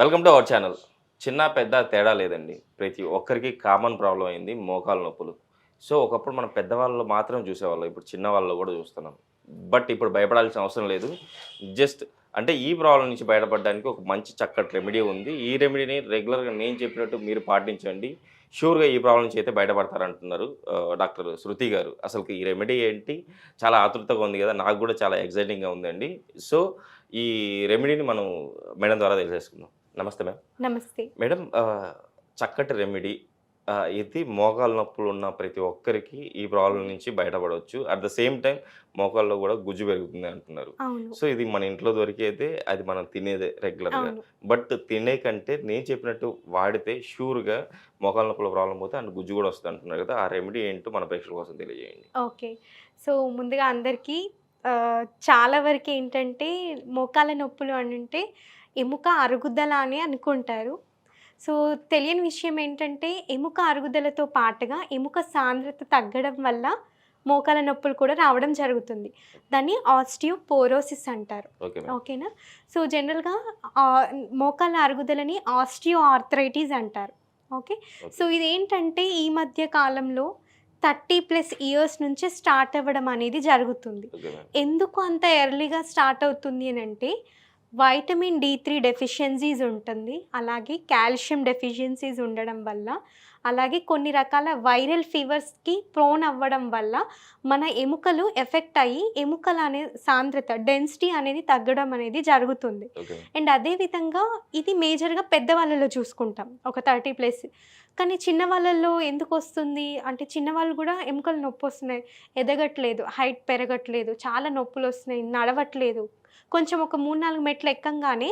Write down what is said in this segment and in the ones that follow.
Welcome to our channel. చిన్న పెద్ద తేడా లేదండి. ప్రతి ఒక్కరికి కామన్ ప్రాబ్లమ్ అయింది మోకాలు నొప్పులు. సో, ఒకప్పుడు మనం పెద్దవాళ్ళు మాత్రం చూసేవాళ్ళం. ఇప్పుడు చిన్న వాళ్ళలో కూడా చూస్తున్నాం. బట్ ఇప్పుడు భయపడాల్సిన అవసరం లేదు. జస్ట్ అంటే ఈ ప్రాబ్లమ్ నుంచి బయటపడడానికి ఒక మంచి చక్కటి రెమెడీ ఉంది. ఈ రెమెడీని రెగ్యులర్‌గా నేను చెప్పినట్టు మీరు పాటించండి. ష్యూర్‌గా ఈ ప్రాబ్లమ్ నుంచి అయితే బయటపడతారంటున్నారు డాక్టర్ శృతి గారు. అసలుకి ఈ రెమెడీ ఏంటి? చాలా ఆతృతగా ఉంది కదా! నాకు కూడా చాలా ఎక్సైటింగ్‌గా ఉందండి. సో, ఈ రెమెడీని మనం మేడం ద్వారా తెలిసేసుకుందాం. నమస్తే మ్యామ్. నమస్తే. మేడం చక్కటి రెమెడీ. ఇది మోకాలు నొప్పులు ఉన్న ప్రతి ఒక్కరికి ఈ ప్రాబ్లమ్ నుంచి బయటపడవచ్చు. అట్ ద సేమ్ టైమ్ మోకాల్లో కూడా గుజ్జు పెరుగుతుంది అంటున్నారు. అవును. సో, ఇది మన ఇంట్లో దొరికేదే. అది మనం తినేదే రెగ్యులర్‌గా. అవును. బట్ తినే కంటే నేను చెప్పినట్టు వాడితే ష్యూర్‌గా మోకాలు నొప్పుల ప్రాబ్లమ్ పోతే అండ్ గుజ్జు కూడా వస్తది అంటున్నారు కదా! ఆ రెమెడీ ఏంటో మన ప్రేక్షకుల కోసం తెలియజేయండి. ఓకే. సో, ముందుగా అందరికీ చాలా వరకేంటంటే మోకాళ్ళ నొప్పులు అనంటే ఎముక అరుగుదల అని అనుకుంటారు. సో, తెలియని విషయం ఏంటంటే ఎముక అరుగుదలతో పాటుగా ఎముక సాంద్రత తగ్గడం వల్ల మోకాళ్ళ నొప్పులు కూడా రావడం జరుగుతుంది. దాన్ని ఆస్టియోపోరోసిస్ అంటారు. Okay ma'am. ఓకేనా? సో, జనరల్‌గా మోకాళ్ళ అరుగుదలని ఆస్టియో ఆర్థరైటిస్ అంటారు. ఓకే. ఓకే. సో, ఇదేంటంటే ఈ మధ్య కాలంలో 30+ ఇయర్స్ నుంచే స్టార్ట్ అవ్వడం అనేది జరుగుతుంది. Okay ma'am. ఎందుకు అంత ఎర్లీగా స్టార్ట్ అవుతుంది అనంటే వైటమిన్ D3 డెఫిషియన్సీస్ ఉంటుంది. అలాగే కాల్షియం డెఫిషియన్సీస్ ఉండడం వల్ల, అలాగే కొన్ని రకాల వైరల్ ఫీవర్స్‌కి ప్రోన్ అవ్వడం వల్ల మన ఎముకలు ఎఫెక్ట్ అయ్యి ఎముకల అనే సాంద్రత డెన్సిటీ అనేది తగ్గడం అనేది జరుగుతుంది. ఓకే. అండ్ అదే విధంగా ఇది మేజర్‌గా పెద్దవాళ్ళలో చూసుకుంటాం. ఒక 30+. కానీ చిన్న వాళ్ళల్లో ఎందుకొస్తుంది అంటే చిన్నవాళ్ళు కూడా ఎముకలు నొప్పొస్తున్నాయి, ఎదగట్లేదు, హైట్ పెరగట్లేదు, చాలా నొప్పులొస్తున్నాయి, నడవట్లేదు. కొంచెం ఒక 3, 4 మెట్లు ఎక్కంగానే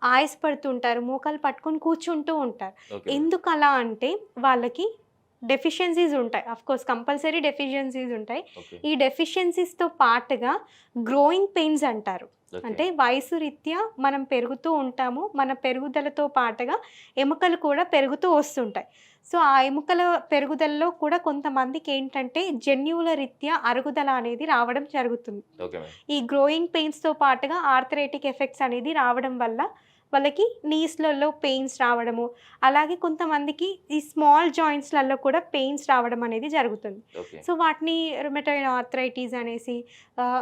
ఆయాసపడుతుంటారు, మోకాలు పట్టుకొని కూర్చుంటూ ఉంటారు. ఓకే. ఎందుకలా అంటే వాళ్ళకి డెఫిషియన్సీస్ ఉంటాయి. ఆఫ్‌కోర్స్ కంపల్సరీ డెఫిషియన్సీస్ ఉంటాయి. ఓకే. ఈ డెఫిషియన్సీస్‌తో పాటుగా గ్రోయింగ్ పెయిన్స్ అంటారు. ఓకే. అంటే వయసు రీత్యా మనం పెరుగుతూ ఉంటాము. మన పెరుగుదలతో పాటుగా ఎముకలు కూడా పెరుగుతూ వస్తుంటాయి. సో, ఆ ఎముకల పెరుగుదలలో కూడా కొంతమందికి ఏంటంటే జన్యువుల రీత్యా అరుగుదల అనేది రావడం జరుగుతుంది. Okay ma'am. ఈ గ్రోయింగ్ పెయిన్స్‌తో పాటుగా ఆర్థరైటిక్ ఎఫెక్ట్స్ అనేది రావడం వల్ల వాళ్ళకి నీస్‌లలో పెయిన్స్ రావడము, అలాగే కొంతమందికి ఈ స్మాల్ జాయింట్స్‌లలో కూడా పెయిన్స్ రావడం అనేది జరుగుతుంది. ఓకే. సో, వాటిని రుమటాయిడ్ ఆర్థరైటిస్ అనేసి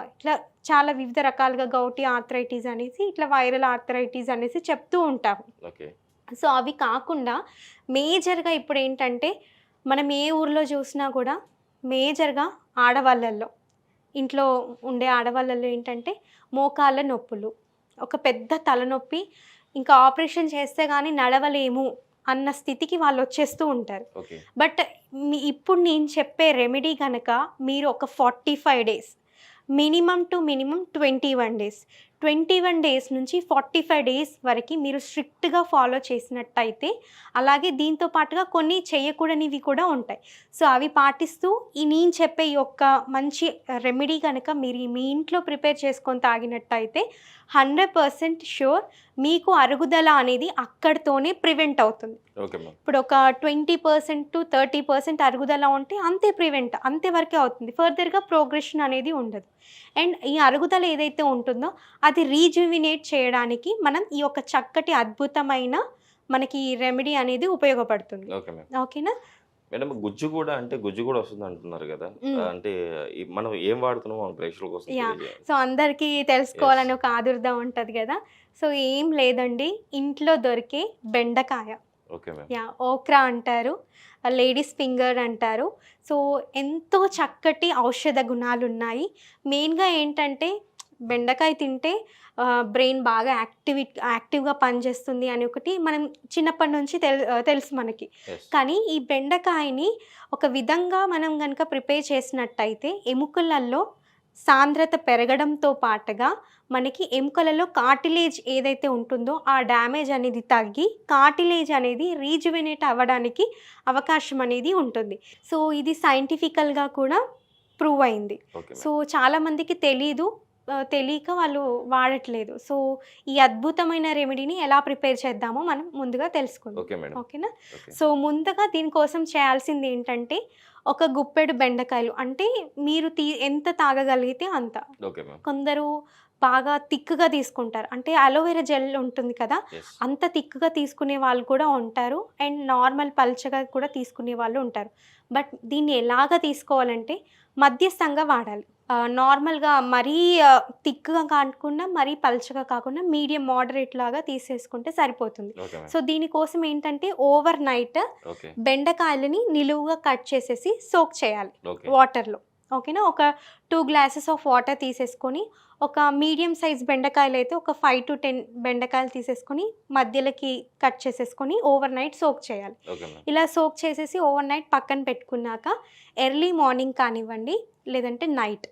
ఇట్లా చాలా వివిధ రకాలుగా గౌటీ ఆర్థరైటిస్ అనేసి ఇట్లా వైరల్ ఆర్థరైటిస్ అనేసి చెప్తూ ఉంటాము. ఓకే. సో, అవి కాకుండా మేజర్‌గా ఇప్పుడేంటంటే మనం ఏ ఊర్లో చూసినా కూడా మేజర్‌గా ఆడవాళ్ళల్లో, ఇంట్లో ఉండే ఆడవాళ్ళల్లో ఏంటంటే మోకాళ్ళ నొప్పులు, ఒక పెద్ద తలనొప్పి, ఇంకా ఆపరేషన్ చేస్తే గానీ నడవలేము అన్న స్థితికి వాళ్ళొచ్చేస్తూ ఉంటారు. ఓకే. బట్ ఇప్పుడు నేను చెప్పే రెమెడీ గనక మీరు ఒక 45 days, minimum to minimum 21 days, 21 days నుంచి 45 డేస్ వరకు మీరు స్ట్రిక్ట్‌గా ఫాలో చేసినట్టయితే, అలాగే దీంతో పాటుగా కొన్ని చేయకూడనివి కూడా ఉంటాయి. సో, అవి పాటిస్తూ నేను చెప్పే ఈ యొక్క మంచి రెమెడీ గనక మీరు మీ ఇంట్లో ప్రిపేర్ చేసుకొని తాగినట్టయితే 100% ష్యూర్ మీకు అరుగుదల అనేది అక్కడితోనే ప్రివెంట్ అవుతుంది. Okay ma'am. ఇప్పుడు ఒక 20% to 30% అరుగుదల ఉంటే అంతే వరకే అవుతుంది. ఫర్దర్‌గా ప్రోగ్రెషన్ అనేది ఉండదు. అండ్ ఈ అరుగుదల ఏదైతే ఉంటుందో అది రీజువినేట్ చేయడానికి మనం ఈ యొక్క చక్కటి అద్భుతమైన మనకి ఈ రెమెడీ అనేది ఉపయోగపడుతుంది. Okay ma'am. ఓకేనా? మేడం గుజ్జు కూడా వస్తుంది అంటున్నారు కదా! అంటే మనం ఏం వాడుతున్నామో మన ప్రేక్షకుల కోసం యాహ్! తెలియజేయాలి. సో, అందరికీ తెలుసుకోవాలని ఒక ఆదుర్దా ఉంటది గదా! సో, ఏం లేదండి, ఇంట్లో దొరికే బెండకాయ, ఓకే మ్యామ్. యాహ్! ఓక్రా అంటారు, లేడీస్ ఫింగర్ అంటారు. సో, ఎంతో చక్కటి ఔషధ గుణాలున్నాయి. మెయిన్‌గా ఏంటంటే బెండకాయ తింటే బ్రెయిన్ బాగా యాక్టివ్‌గా పనిచేస్తుంది అని ఒకటి మనం చిన్నప్పటి నుంచి తెలుసు మనకి. యెస్. కానీ ఈ బెండకాయని ఒక విధంగా మనం గనక ప్రిపేర్ చేసినట్టయితే ఎముకలలో సాంద్రత పెరగడంతో పాటుగా మనకి ఎముకలలో కార్టిలేజ్ ఏదైతే ఉంటుందో ఆ డ్యామేజ్ అనేది తగ్గి కార్టిలేజ్ అనేది రీజువినేట్ అవ్వడానికి అవకాశం అనేది ఉంటుంది. సో, ఇది సైంటిఫికల్‌గా కూడా ప్రూవ్ అయింది. Okay ma'am. సో, చాలామందికి తెలీదు. తెలియక వాళ్ళు వాడట్లేదు. సో, ఈ అద్భుతమైన రెమెడీని ఎలా ప్రిపేర్ చేద్దామో మనం ముందుగా తెలుసుకుందాం. Okay madam. ఓకేనా? ఓకే. సో, ముందుగా దీనికోసం చేయాల్సిందేంటంటే, ఒక గుప్పెడు బెండకాయలు. అంటే మీరు ఎంత తాగగలిగితే అంత. Okay ma'am. కొందరు బాగా థిక్‌గా తీసుకుంటారు. అంటే అలోవెరా జెల్ ఉంటుంది కదా! యెస్. అంత థిక్‌గా తీసుకునే వాళ్ళు కూడా ఉంటారు. అండ్ నార్మల్ పల్చగా కూడా తీసుకునే వాళ్ళు ఉంటారు. బట్ దీన్ని ఎలాగా తీసుకోవాలంటే మధ్యస్థంగా వాడాలి. నార్మల్‌గా మరీ థిక్‌గా కాకుండా, మరీ పల్చగా కాకుండా మీడియం మోడరేట్ లాగా తీసేసుకుంటే సరిపోతుంది. Okay ma'am. సో, దీనికోసం ఏంటంటే ఓవర్ నైట్ ఓకే. బెండకాయలని నిలువుగా కట్ చేసేసి సోక్ చేయాలి ఓకే. వాటర్‌లో. ఓకేనా? ఒక 2 గ్లాసెస్ ఆఫ్ వాటర్ తీసేసుకొని, ఒక మీడియం సైజ్ బెండకాయలైతే ఒక 5-10 బెండకాయలు తీసేసుకొని, మధ్యలోకి కట్ చేసేసుకొని ఓవర్ నైట్ సోక్ చేయాలి. Okay ma'am. ఇలా సోక్ చేసేసి ఓవర్ నైట్ పక్కన పెట్టుకున్నాక ఎర్లీ మార్నింగ్ కానివ్వండి, లేదంటే నైట్.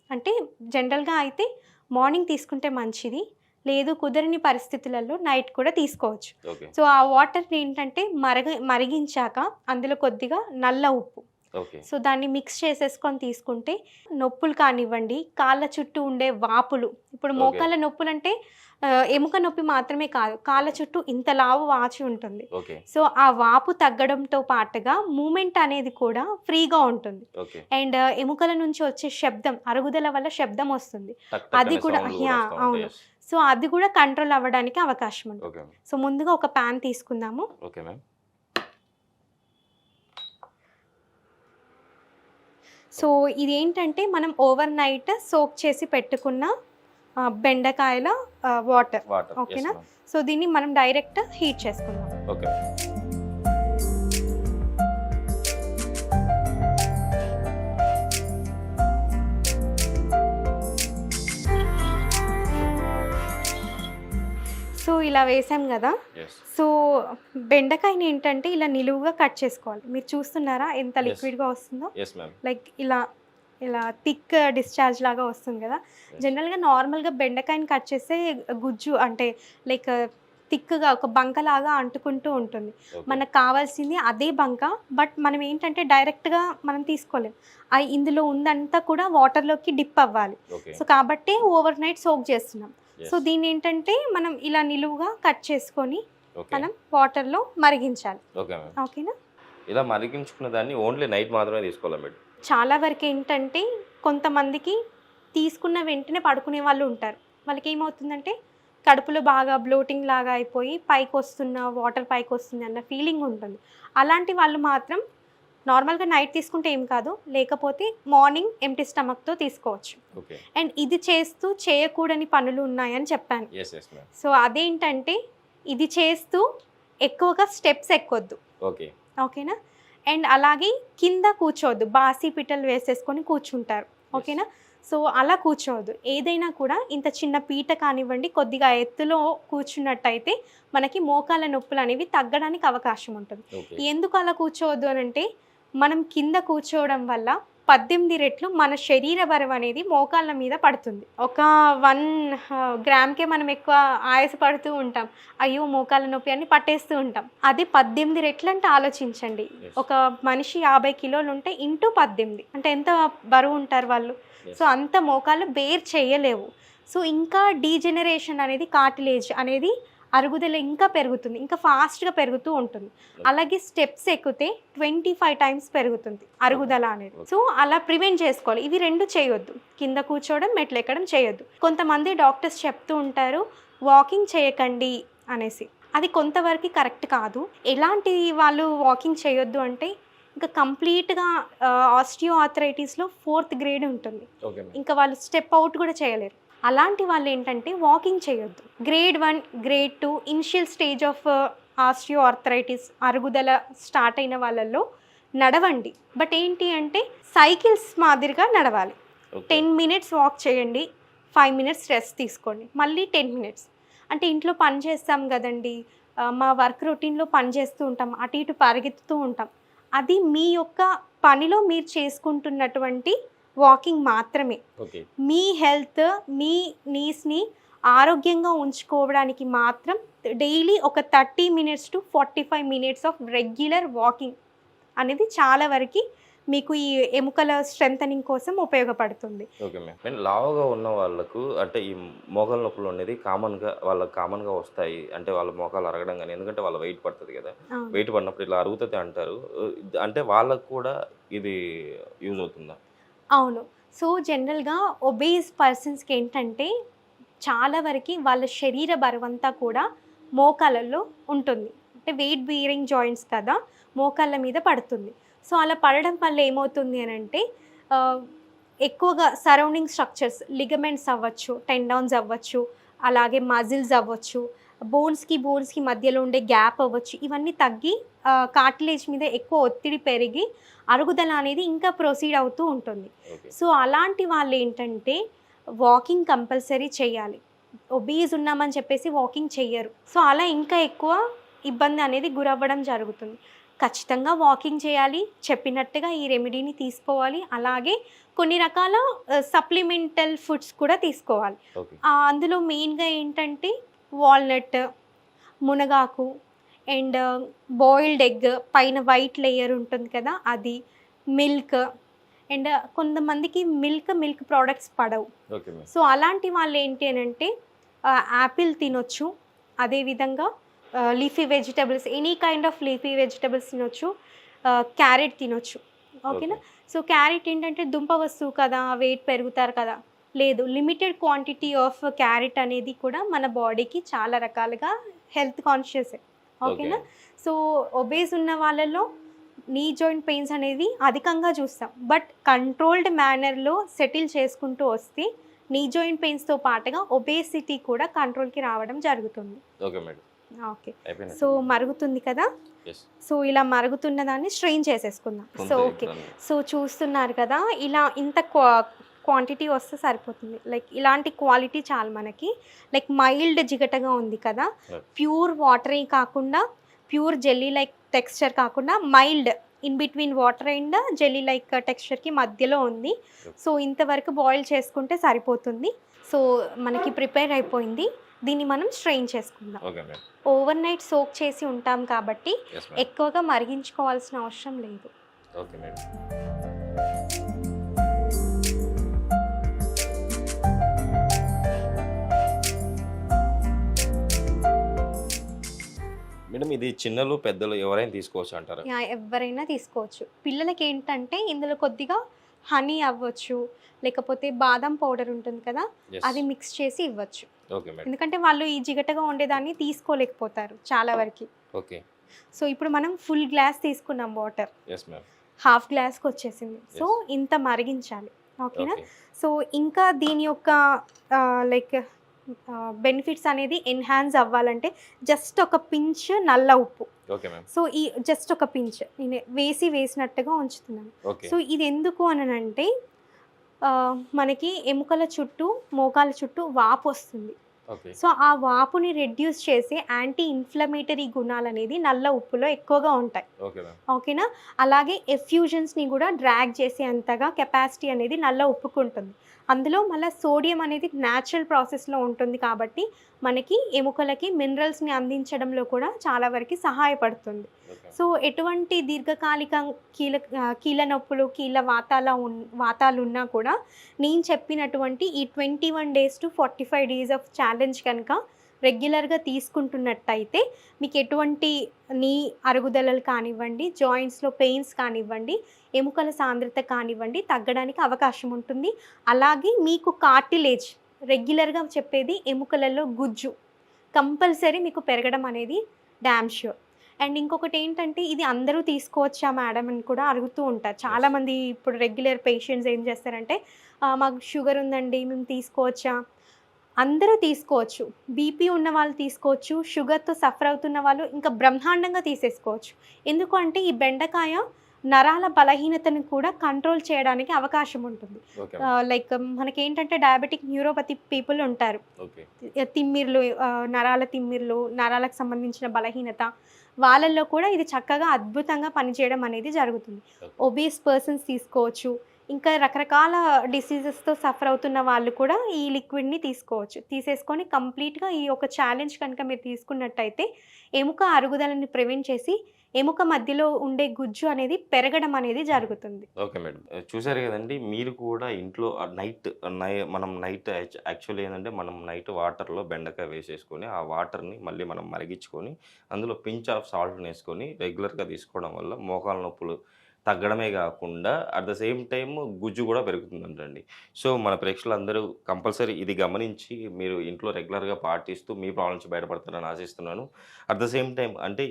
అంటే జనరల్‌గా అయితే మార్నింగ్ తీసుకుంటే మంచిది. లేదు కుదరని పరిస్థితులలో నైట్ కూడా తీసుకోవచ్చు. ఓకే. సో, ఆ వాటర్‌ని ఏంటంటే మరిగించాక అందులో కొద్దిగా నల్ల ఉప్పు. ఓకే. సో, దాన్ని మిక్స్ చేసేసుకొని తీసుకుంటే నొప్పులు కానివ్వండి, కాళ్ళ చుట్టూ ఉండే వాపులు. ఇప్పుడు ఓకే. మోకాళ్ళ నొప్పులంటే ఎముక నొప్పి మాత్రమే కాదు. కాళ్ళ చుట్టూ ఇంత లావు వాచి ఉంటుంది. ఓకే. సో, ఆ వాపు తగ్గడంతో పాటుగా మూమెంట్ అనేది కూడా ఫ్రీగా ఉంటుంది. ఓకే. అండ్ ఎముకల నుంచి వచ్చే శబ్దం, అరుగుదల వల్ల శబ్దం వస్తుంది. టక్ టక్ అది అనే కూడా సౌండ్‌లు కూడా యాహ్! వస్తా ఉంటాయి. అవును. యెస్. సో, అది కూడా కంట్రోల్ అవ్వడానికి అవకాశం ఉంటుంది. Okay ma'am. సో, ముందుగా ఒక పాన్ తీసుకుందాము. Okay ma'am. సో, ఇదేంటంటే మనం ఓవర్ నైట్ సోక్ చేసి పెట్టుకున్న బెండకాయల వాటర్. వాటర్. యెస్ ఓకేనా? మ్యామ్. సో, దీన్ని మనం డైరెక్ట్ హీట్ చేసుకుందాం. ఓకే. సో, ఇలా వేసాం గదా! యెస్. సో, బెండకాయని ఏంటంటే ఇలా నిలువుగా కట్ చేసుకోవాలి. మీరు చూస్తున్నారా ఎంత యెస్. లిక్విడ్‌గా వస్తుందో? Yes ma'am. లైక్ ఇలా థిక్ డిశ్చార్జ్ లాగా వస్తుంది కదా. Yes. జనరల్‌గా నార్మల్‌గా బెండకాయని కట్ చేస్తే గుజ్జు అంటే లైక్ థిక్‌గా ఒక బంకలాగా అంటుకుంటూ ఉంటుంది. ఓకే. మనకు కావాల్సింది అదే బంక. బట్ మనం ఏంటంటే డైరెక్ట్‌గా మనం తీసుకోలేం. ఇందులో ఉందంతా కూడా వాటర్‌లోకి డిప్ అవ్వాలి. ఓకే. సో, కాబట్టే ఓవర్ నైట్ సోక్ చేస్తున్నాం. యెస్. సో, దీన్ని ఏంటంటే మనం ఇలా నిలువుగా కట్ చేసుకొని ఓకే. మనం వాటర్‌లో మరిగించాలి. Okay ma'am. ఓకేనా? ఇలా మరిగించుకున్న దాన్ని ఓన్లీ నైట్ మాత్రమే తీసుకోవాలా మేడం? చాలా వరకు ఏంటంటే కొంతమందికి తీసుకున్న వెంటనే పడుకునే వాళ్ళు ఉంటారు. వాళ్ళకి ఏమవుతుందంటే కడుపులో బాగా బ్లోటింగ్ లాగా అయిపోయి వాటర్ పైకి వస్తుంది అన్న ఫీలింగ్ ఉంటుంది. అలాంటి వాళ్ళు మాత్రం నార్మల్‌గా నైట్ తీసుకుంటే ఏం కాదు. లేకపోతే మార్నింగ్ ఎంప్టీ స్టమక్‌తో తీసుకోవచ్చు. ఓకే. అండ్ ఇది చేస్తూ చేయకూడని పనులు ఉన్నాయని చెప్పాను. యెస్. Yes ma'am. సో, అదేంటంటే ఇది చేస్తూ ఎక్కువగా స్టెప్స్ ఎక్కొద్దు. ఓకే. ఓకేనా? అండ్ అలాగే కింద కూర్చోవద్దు. బాసి పిట్టలు వేసేసుకొని కూర్చుంటారు. ఓకేనా? సో, అలా కూర్చోవద్దు. ఏదైనా కూడా ఇంత చిన్న పీట కానివ్వండి, కొద్దిగా ఎత్తులో కూర్చున్నట్టయితే మనకి మోకాళ్ళ నొప్పులు అనేవి తగ్గడానికి అవకాశం ఉంటుంది. ఓకే. ఎందుకు అలా కూర్చోవద్దు అనంటే మనం కింద కూర్చోవడం వల్ల 18 రెట్లు మన శరీర బరువు అనేది మోకాళ్ళ మీద పడుతుంది. ఒక 1 గ్రామ్‌కే మనం ఎక్కువ ఆయాసపడుతూ ఉంటాం. అయ్యో! మోకాళ్ళ నొప్పి అని పట్టేస్తూ ఉంటాం. అది 18 రెట్లు అంటే ఆలోచించండి. Yes. ఒక మనిషి 50 కిలోలు ఉంటే ఇంటూ 18 అంటే ఎంత బరువు ఉంటారు వాళ్ళు. Yes. సో, అంత మోకాళ్ళు బేర్ చేయలేవు. సో, ఇంకా డీజెనరేషన్ అనేది కార్టిలేజ్ అనేది అరుగుదల ఇంకా పెరుగుతుంది. ఇంకా ఫాస్ట్‌గా పెరుగుతూ ఉంటుంది. అలాగే స్టెప్స్ ఎక్కితే 25 టైమ్స్ పెరుగుతుంది అరుగుదల అనేది. సో, అలా ప్రివెంట్ చేసుకోవాలి. ఇవి 2 చేయొద్దు. కింద కూర్చోవడం, మెట్లు ఎక్కడం చేయొద్దు. కొంతమంది డాక్టర్స్ చెప్తూ ఉంటారు వాకింగ్ చేయకండి అనేసి. అది కొంతవరకు కరెక్ట్ కాదు. ఎలాంటి వాళ్ళు వాకింగ్ చేయొద్దు అంటే ఇంకా కంప్లీట్‌గా ఆస్టియో ఆర్థరైటిస్‌లో 4th గ్రేడ్ ఉంటుంది. Okay ma'am. ఇంకా వాళ్ళు స్టెప్ అవుట్ కూడా చేయలేరు. అలాంటి వాళ్ళు ఏంటంటే వాకింగ్ చేయొద్దు. Grade 1, grade 2 initial stage of osteo arthritis అరుగుదల స్టార్ట్ అయిన వాళ్ళల్లో నడవండి. బట్ ఏంటి అంటే సైకిల్స్ మాదిరిగా నడవాలి. ఓకే. 10 మినిట్స్ వాక్ చేయండి. 5 మినిట్స్ రెస్ట్ తీసుకోండి. మళ్ళీ 10 మినిట్స్. అంటే ఇంట్లో పని చేస్తాం కదండి. మా వర్క్ రొటీన్‌లో పని చేస్తూ ఉంటాం. అటు ఇటు పరిగెత్తుతూ ఉంటాం. అది మీ యొక్క పనిలో మీరు చేసుకుంటున్నటువంటి వాకింగ్ మాత్రమే. ఓకే. మీ హెల్త్, మీ నీస్‌ని ఆరోగ్యంగా ఉంచుకోవడానికి మాత్రం డైలీ ఒక 30 minutes to 45 minutes of regular walking అనేది చాలా వరకు మీకు ఈ ఎముకల స్ట్రెంథనింగ్ కోసం ఉపయోగపడుతుంది. Okay ma'am. అండ్ లావుగా ఉన్న వాళ్ళకు అంటే ఈ మోకాళ్ళ నొప్పులు అనేది వాళ్ళకి కామన్‌గా వస్తాయి. అంటే వాళ్ళ మోకాలు అరగడం గాని, ఎందుకంటే వాళ్ళ వెయిట్ పడతది కదా! అవును. వెయిట్ పడినప్పుడు ఇలా అరుగుతది అంటారు. అంటే వాళ్ళకి కూడా ఇది యూజ్ అవుతుందా? అవును. సో, జనరల్‌గా ఒబేస్ పర్సన్స్‌కి ఏంటంటే చాలా వరకి వాళ్ళ శరీర బరువంతా కూడా మోకాళ్ళలో ఉంటుంది. అంటే వెయిట్ బేరింగ్ జాయింట్స్ కదా! మోకాళ్ళ మీద పడుతుంది. సో, అలా పడడం వల్ల ఏమవుతుంది అనంటే ఆహ్, ఎక్కువగా సరౌండింగ్ స్ట్రక్చర్స్ లిగమెంట్స్ అవ్వచ్చు, టెండాన్స్ అవ్వచ్చు, అలాగే మజిల్స్ అవ్వచ్చు, బోన్స్‌కి మధ్యలో ఉండే గ్యాప్ అవ్వచ్చు. ఇవన్నీ తగ్గి కార్టిలేజ్ మీద ఎక్కువ ఒత్తిడి పెరిగి అరుగుదల అనేది ఇంకా ప్రొసీడ్ అవుతూ ఉంటుంది. ఓకే. సో, అలాంటి వాళ్ళేంటంటే వాకింగ్ కంపల్సరీ చేయాలి. ఒబీస్ ఉన్నామని చెప్పేసి వాకింగ్ చెయ్యరు. సో, అలా ఇంకా ఎక్కువ ఇబ్బంది అనేది గురవ్వడం జరుగుతుంది. ఖచ్చితంగా వాకింగ్ చేయాలి. చెప్పినట్టుగా ఈ రెమెడీని తీసుకోవాలి. అలాగే కొన్ని రకాల సప్లిమెంటల్ ఫుడ్స్ కూడా తీసుకోవాలి. ఓకే. అందులో మెయిన్‌గా ఏంటంటే వాల్‌నట్, మునగాకు అండ్ బాయిల్డ్ ఎగ్ పైన వైట్ లేయర్ ఉంటుంది కదా! అది, మిల్క్ అండ్ కొంతమందికి మిల్క్ ప్రొడక్ట్స్ పడవు. Okay ma'am. సో, అలాంటి వాళ్ళు ఏంటి అనంటే యాపిల్ తినొచ్చు. అదేవిధంగా leafy vegetables any kind of leafy vegetables తినొచ్చు. క్యారెట్ తినొచ్చు. ఓకేనా? సో, క్యారెట్ ఏంటంటే దుంప వస్తువు కదా! వెయిట్ పెరుగుతారు కదా! లేదు. లిమిటెడ్ క్వాంటిటీ ఆఫ్ క్యారెట్ అనేది కూడా మన బాడీకి చాలా రకాలుగా హెల్త్ కాన్షియసే. ఓకేనా? సో, ఒబేస్ ఉన్న వాళ్ళలో నీ జాయింట్ పెయిన్స్ అనేది అధికంగా చూస్తాం. బట్ కంట్రోల్డ్ మేనర్‌లో సెటిల్ చేసుకుంటూ వస్తే నీ జాయింట్ పెయిన్స్‌తో పాటుగా ఒబేసిటీ కూడా కంట్రోల్‌కి రావడం జరుగుతుంది. Okay madam. ఓకే. అయిపోయిందా? సో, మరుగుతుంది కదా! యెస్. సో, ఇలా మరుగుతున్న దాన్ని స్ట్రెయిన్ చేసేసుకుందాం. So, okay. సో, చూస్తున్నారు కదా! ఇలా ఇంత క్వాంటిటీ వస్తే సరిపోతుంది. లైక్ ఇలాంటి క్వాలిటీ చాలు మనకి. లైక్ మైల్డ్ జిగటగా ఉంది కదా! ప్యూర్ వాటరీ కాకుండా, ప్యూర్ జెల్లీ లైక్ టెక్స్చర్ కాకుండా mild in between water and jelly like టెక్స్చర్‌కి మధ్యలో ఉంది. సో, ఇంతవరకు బాయిల్ చేసుకుంటే సరిపోతుంది. సో, మనకి ప్రిపేర్ అయిపోయింది. దీన్ని మనం స్ట్రెయిన్ చేసుకుందాం. Okay madam. Over night soak చేసి ఉంటాం కాబట్టి యెస్ మేడం. ఎక్కువగా మరిగించుకోవాల్సిన అవసరం లేదు. Okay madam. మేడం ఇది చిన్నలు, పెద్దలు ఎవరైనా తీసుకోవచ్చు అంటారా? ఎవరైనా తీసుకోవచ్చు. పిల్లలకి ఏంటంటే ఇందులో కొద్దిగా హనీ అవ్వచ్చు, లేకపోతే బాదం పౌడర్ ఉంటుంది కదా! Yes. అది మిక్స్ చేసి ఇవ్వచ్చు. Okay madam. ఎందుకంటే వాళ్ళు ఈ జిగటగా ఉండేదాన్ని తీసుకోలేకపోతారు చాలా వరకి. ఓకే. సో, ఇప్పుడు మనం ఫుల్ గ్లాస్ తీసుకున్నాం వాటర్. Yes ma'am. హాఫ్ గ్లాస్‌కి వచ్చేసింది. So, Yes. ఇంత మరిగించాలి. ఓకేనా? ఓకే. సో, ఇంకా దీని యొక్క లైక్ బెనిఫిట్స్ అనేది ఎన్హాన్స్ అవ్వాలంటే జస్ట్ ఒక పించ్ నల్ల ఉప్పు. Okay ma'am. సో, ఈ జస్ట్ ఒక పించ్ నేను వేసినట్టుగా ఉంచుతున్నాను. ఓకే. సో, ఇది ఎందుకు అనంటే మనకి ఎముకల చుట్టూ, మోకాల చుట్టూ వాపు వస్తుంది. ఓకే. సో, ఆ వాపుని రెడ్యూస్ చేసే యాంటీ ఇన్ఫ్లమేటరీ గుణాలనేది నల్ల ఉప్పులో ఎక్కువగా ఉంటాయి. Okay ma'am. ఓకేనా? అలాగే ఎఫ్యూజన్స్‌ని కూడా డ్రాగ్ చేసే అంతగా కెపాసిటీ అనేది నల్ల ఉప్పుకుంటుంది. అందులో మళ్ళీ సోడియం అనేది న్యాచురల్ ప్రాసెస్‌లో ఉంటుంది కాబట్టి మనకి ఎముకలకి మినరల్స్‌ని అందించడంలో కూడా చాలా వరకు సహాయపడుతుంది. ఓకే. సో, ఎటువంటి దీర్ఘకాలిక కీళ్ళ నొప్పులు, కీళ్ళ వాతాలు ఉన్నా కూడా నేను చెప్పినటువంటి ఈ 21 days to 45 days of challenge కనుక రెగ్యులర్గా తీసుకుంటున్నట్టయితే మీకు ఎటువంటి నీ అరుగుదలలు కానివ్వండి, జాయింట్స్లో పెయిన్స్ కానివ్వండి, ఎముకల సాంద్రత కానివ్వండి తగ్గడానికి అవకాశం ఉంటుంది. అలాగే మీకు కార్టిలేజ్ రెగ్యులర్గా చెప్పేది ఎముకలలో గుజ్జు కంపల్సరీ మీకు పెరగడం అనేది డ్యామ్ ష్యూర్. అండ్ ఇంకొకటి ఏంటంటే ఇది అందరూ తీసుకోవచ్చా మేడం అని కూడా అడుగుతూ ఉంటారు. చాలామంది ఇప్పుడు రెగ్యులర్ పేషెంట్స్ ఏం చేస్తారంటే మాకు షుగర్ ఉందండి మేము తీసుకోవచ్చా? అందరూ తీసుకోవచ్చు. బీపీ ఉన్న వాళ్ళు తీసుకోవచ్చు. షుగర్తో సఫర్ అవుతున్న వాళ్ళు ఇంకా బ్రహ్మాండంగా తీసేసుకోవచ్చు. ఎందుకు అంటే ఈ బెండకాయ నరాల బలహీనతను కూడా కంట్రోల్ చేయడానికి అవకాశం ఉంటుంది. ఓకే. లైక్ మనకేంటంటే డయాబెటిక్ న్యూరోపతి పీపుల్ ఉంటారు. ఓకే. తిమ్మిర్లు, నరాల తిమ్మిర్లు, నరాలకు సంబంధించిన బలహీనత వాళ్ళల్లో కూడా ఇది చక్కగా అద్భుతంగా పనిచేయడం అనేది జరుగుతుంది. ఒబేస్ పర్సన్స్ తీసుకోవచ్చు. ఇంకా రకరకాల డిసీజెస్తో సఫర్ అవుతున్న వాళ్ళు కూడా ఈ లిక్విడ్ని తీసుకోవచ్చు. తీసేసుకొని కంప్లీట్గా ఈ ఒక ఛాలెంజ్ కనుక మీరు తీసుకున్నట్టయితే ఎముక అరుగుదలని ప్రివెంట్ చేసి ఎముక మధ్యలో ఉండే గుజ్జు అనేది పెరగడం అనేది జరుగుతుంది. Okay madam. చూసారు కదండీ! మీరు కూడా ఇంట్లో మనం నైట్ యాక్చువల్లీ ఏందంటే, మనం నైట్ వాటర్‌లో బెండకాయ వేసేసుకొని, ఆ వాటర్‌ని మళ్ళీ మనం మరిగించుకొని, అందులో పించ్ ఆఫ్ సాల్ట్‌నేసుకొని రెగ్యులర్‌గా తీసుకోవడం వల్ల మోకాళ్ళ నొప్పులు తగ్గడమే గాకుండా, అట్ ద సేమ్ టైమ్ గుజ్జు గూడా పెరుగుతుందంటండి. సో, మన ప్రేక్షకులందరూ కంపల్సరీ ఇది గమనించి మీరు ఇంట్లో రెగ్యులర్‌గా పాటిస్తూ మీ ప్రాబ్లమ్ నుంచి బయటపడతారని ఆశిస్తున్నాను. అట్ ద సేమ్ టైమ్ అంటే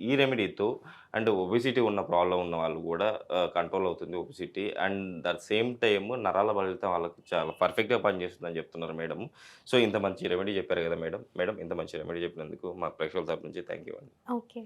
ఈ రెమెడీతో అండ్ ఒబెసిటీ ఉన్న ప్రాబ్లమ్ ఉన్న వాళ్ళు గూడా కంట్రోల్ అవుతుంది obesity. And at same time నరాల బలిత వాళ్ళకి చాలా పర్ఫెక్ట్‌గా పనిచేస్తుందని చెప్తున్నారు మేడం. సో, ఇంత మంచి రెమెడీ చెప్పారు గదా మేడం. మేడం ఇంత మంచి రెమెడీ చెప్పినందుకు మా ప్రేక్షకుల తరపు నుంచి థాంక్ యూ అండి. ఓకే.